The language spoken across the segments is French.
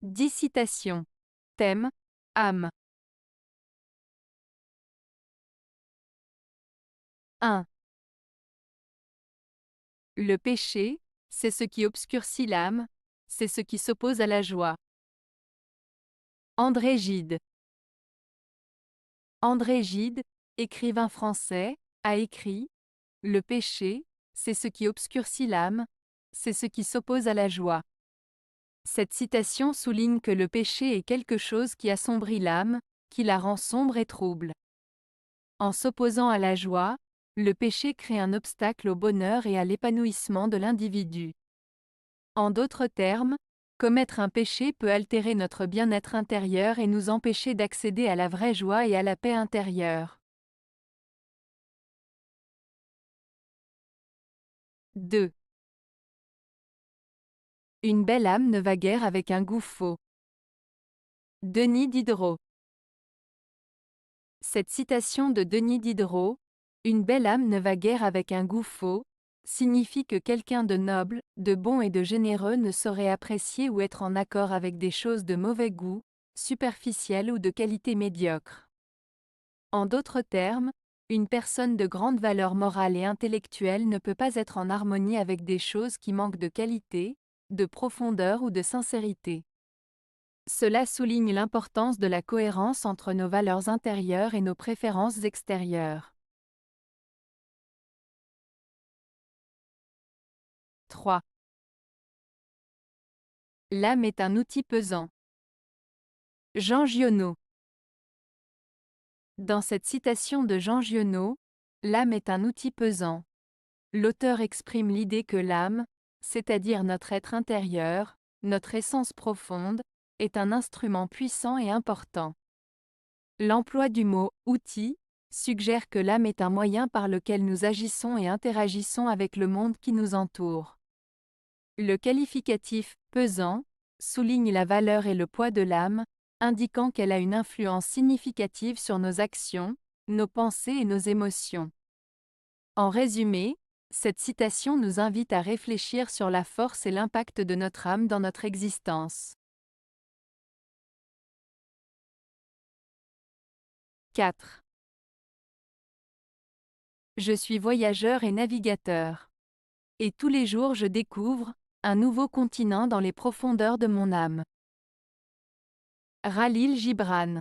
10 citations. Thème, âme. 1. Le péché, c'est ce qui obscurcit l'âme, c'est ce qui s'oppose à la joie. André Gide. André Gide, écrivain français, a écrit « Le péché, c'est ce qui obscurcit l'âme, c'est ce qui s'oppose à la joie ». Cette citation souligne que le péché est quelque chose qui assombrit l'âme, qui la rend sombre et trouble. En s'opposant à la joie, le péché crée un obstacle au bonheur et à l'épanouissement de l'individu. En d'autres termes, commettre un péché peut altérer notre bien-être intérieur et nous empêcher d'accéder à la vraie joie et à la paix intérieure. 2. Une belle âme ne va guère avec un goût faux. Denis Diderot. Cette citation de Denis Diderot, « Une belle âme ne va guère avec un goût faux », signifie que quelqu'un de noble, de bon et de généreux ne saurait apprécier ou être en accord avec des choses de mauvais goût, superficielles ou de qualité médiocre. En d'autres termes, une personne de grande valeur morale et intellectuelle ne peut pas être en harmonie avec des choses qui manquent de qualité, de profondeur ou de sincérité. Cela souligne l'importance de la cohérence entre nos valeurs intérieures et nos préférences extérieures. 3. L'âme est un outil pesant. Jean Giono. Dans cette citation de Jean Giono, l'âme est un outil pesant. L'auteur exprime l'idée que l'âme, c'est-à-dire notre être intérieur, notre essence profonde, est un instrument puissant et important. L'emploi du mot « outil » suggère que l'âme est un moyen par lequel nous agissons et interagissons avec le monde qui nous entoure. Le qualificatif « pesant » souligne la valeur et le poids de l'âme, indiquant qu'elle a une influence significative sur nos actions, nos pensées et nos émotions. En résumé, cette citation nous invite à réfléchir sur la force et l'impact de notre âme dans notre existence. 4. Je suis voyageur et navigateur. Et tous les jours je découvre un nouveau continent dans les profondeurs de mon âme. Khalil Gibran.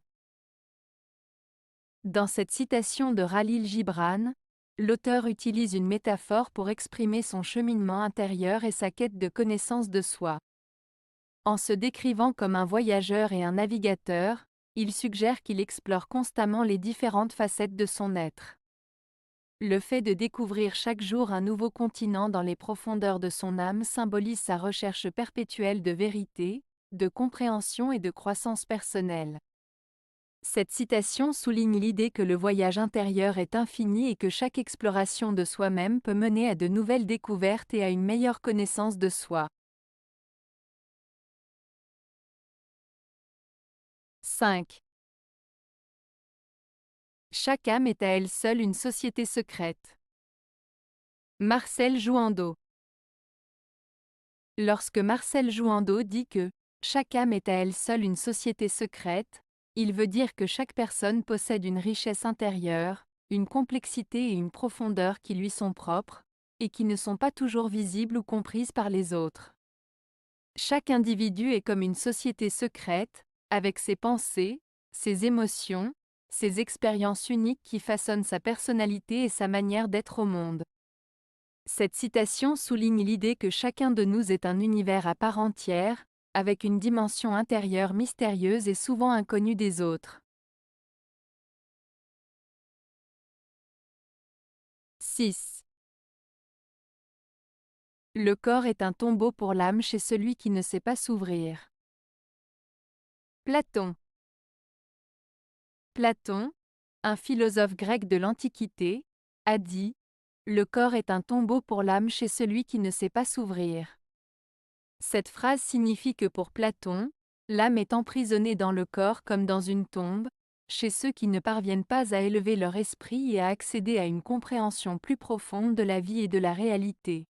Dans cette citation de Khalil Gibran, l'auteur utilise une métaphore pour exprimer son cheminement intérieur et sa quête de connaissance de soi. En se décrivant comme un voyageur et un navigateur, il suggère qu'il explore constamment les différentes facettes de son être. Le fait de découvrir chaque jour un nouveau continent dans les profondeurs de son âme symbolise sa recherche perpétuelle de vérité, de compréhension et de croissance personnelle. Cette citation souligne l'idée que le voyage intérieur est infini et que chaque exploration de soi-même peut mener à de nouvelles découvertes et à une meilleure connaissance de soi. 5. Chaque âme est à elle seule une société secrète. Marcel Jouando. Lorsque Marcel Jouando dit que « chaque âme est à elle seule une société secrète », il veut dire que chaque personne possède une richesse intérieure, une complexité et une profondeur qui lui sont propres, et qui ne sont pas toujours visibles ou comprises par les autres. Chaque individu est comme une société secrète, avec ses pensées, ses émotions, ses expériences uniques qui façonnent sa personnalité et sa manière d'être au monde. Cette citation souligne l'idée que chacun de nous est un univers à part entière, avec une dimension intérieure mystérieuse et souvent inconnue des autres. 6. Le corps est un tombeau pour l'âme chez celui qui ne sait pas s'ouvrir. Platon. Platon, un philosophe grec de l'Antiquité, a dit « Le corps est un tombeau pour l'âme chez celui qui ne sait pas s'ouvrir ». Cette phrase signifie que pour Platon, l'âme est emprisonnée dans le corps comme dans une tombe, chez ceux qui ne parviennent pas à élever leur esprit et à accéder à une compréhension plus profonde de la vie et de la réalité.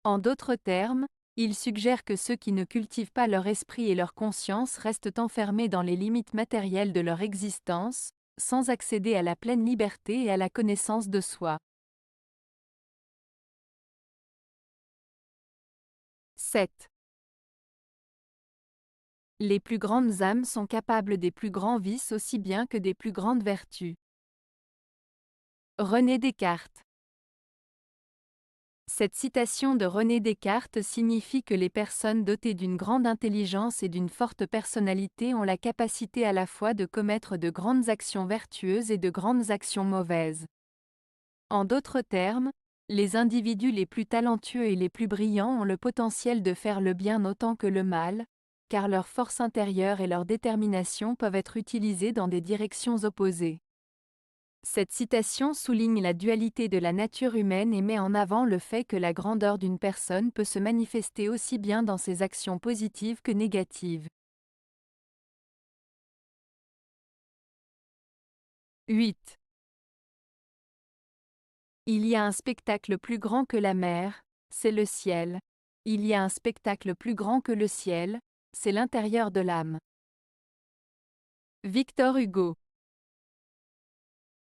En d'autres termes, Il suggère que ceux qui ne cultivent pas leur esprit et leur conscience restent enfermés dans les limites matérielles de leur existence, sans accéder à la pleine liberté et à la connaissance de soi. 7. Les plus grandes âmes sont capables des plus grands vices aussi bien que des plus grandes vertus. René Descartes. Cette citation de René Descartes signifie que les personnes dotées d'une grande intelligence et d'une forte personnalité ont la capacité à la fois de commettre de grandes actions vertueuses et de grandes actions mauvaises. En d'autres termes, les individus les plus talentueux et les plus brillants ont le potentiel de faire le bien autant que le mal, car leur force intérieure et leur détermination peuvent être utilisées dans des directions opposées. Cette citation souligne la dualité de la nature humaine et met en avant le fait que la grandeur d'une personne peut se manifester aussi bien dans ses actions positives que négatives. 8. Il y a un spectacle plus grand que la mer, c'est le ciel. Il y a un spectacle plus grand que le ciel, c'est l'intérieur de l'âme. Victor Hugo.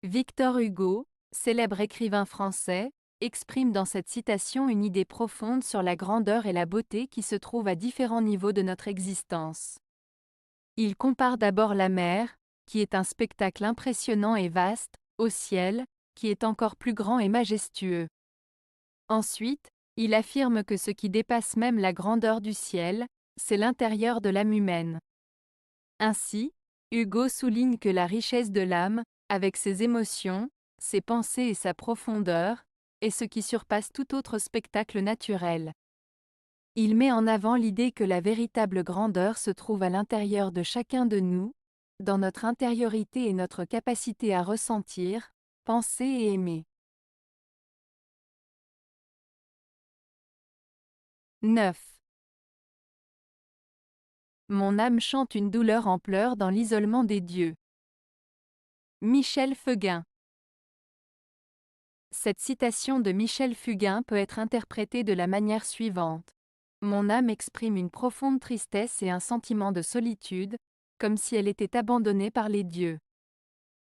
Victor Hugo, célèbre écrivain français, exprime dans cette citation une idée profonde sur la grandeur et la beauté qui se trouvent à différents niveaux de notre existence. Il compare d'abord la mer, qui est un spectacle impressionnant et vaste, au ciel, qui est encore plus grand et majestueux. Ensuite, il affirme que ce qui dépasse même la grandeur du ciel, c'est l'intérieur de l'âme humaine. Ainsi, Hugo souligne que la richesse de l'âme, avec ses émotions, ses pensées et sa profondeur, est ce qui surpasse tout autre spectacle naturel. Il met en avant l'idée que la véritable grandeur se trouve à l'intérieur de chacun de nous, dans notre intériorité et notre capacité à ressentir, penser et aimer. 9. Mon âme chante une douleur en pleurs dans l'isolement des dieux. Michel Fugain. Cette citation de Michel Fugain peut être interprétée de la manière suivante. Mon âme exprime une profonde tristesse et un sentiment de solitude, comme si elle était abandonnée par les dieux.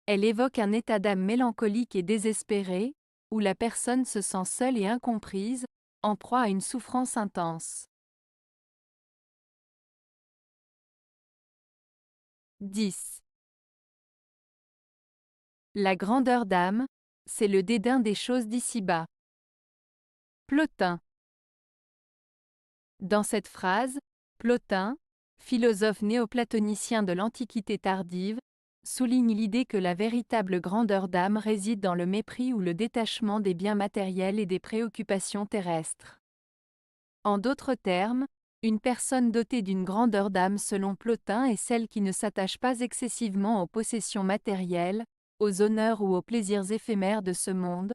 Elle évoque un état d'âme mélancolique et désespéré, où la personne se sent seule et incomprise, en proie à une souffrance intense. 10. La grandeur d'âme, c'est le dédain des choses d'ici-bas. Plotin. Dans cette phrase, Plotin, philosophe néoplatonicien de l'Antiquité tardive, souligne l'idée que la véritable grandeur d'âme réside dans le mépris ou le détachement des biens matériels et des préoccupations terrestres. En d'autres termes, une personne dotée d'une grandeur d'âme selon Plotin est celle qui ne s'attache pas excessivement aux possessions matérielles, aux honneurs ou aux plaisirs éphémères de ce monde,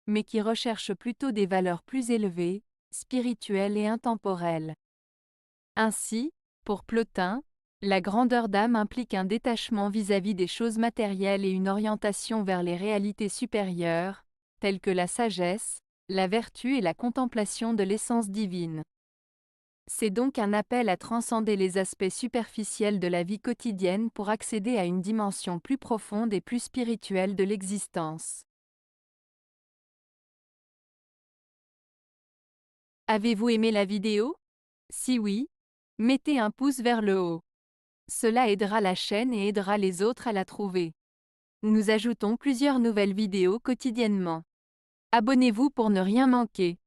mais qui recherche plutôt des valeurs plus élevées, spirituelles et intemporelles. Ainsi, pour Plotin, la grandeur d'âme implique un détachement vis-à-vis des choses matérielles et une orientation vers les réalités supérieures, telles que la sagesse, la vertu et la contemplation de l'essence divine. C'est donc un appel à transcender les aspects superficiels de la vie quotidienne pour accéder à une dimension plus profonde et plus spirituelle de l'existence. Avez-vous aimé la vidéo? Si oui, mettez un pouce vers le haut. Cela aidera la chaîne et aidera les autres à la trouver. Nous ajoutons plusieurs nouvelles vidéos quotidiennement. Abonnez-vous pour ne rien manquer.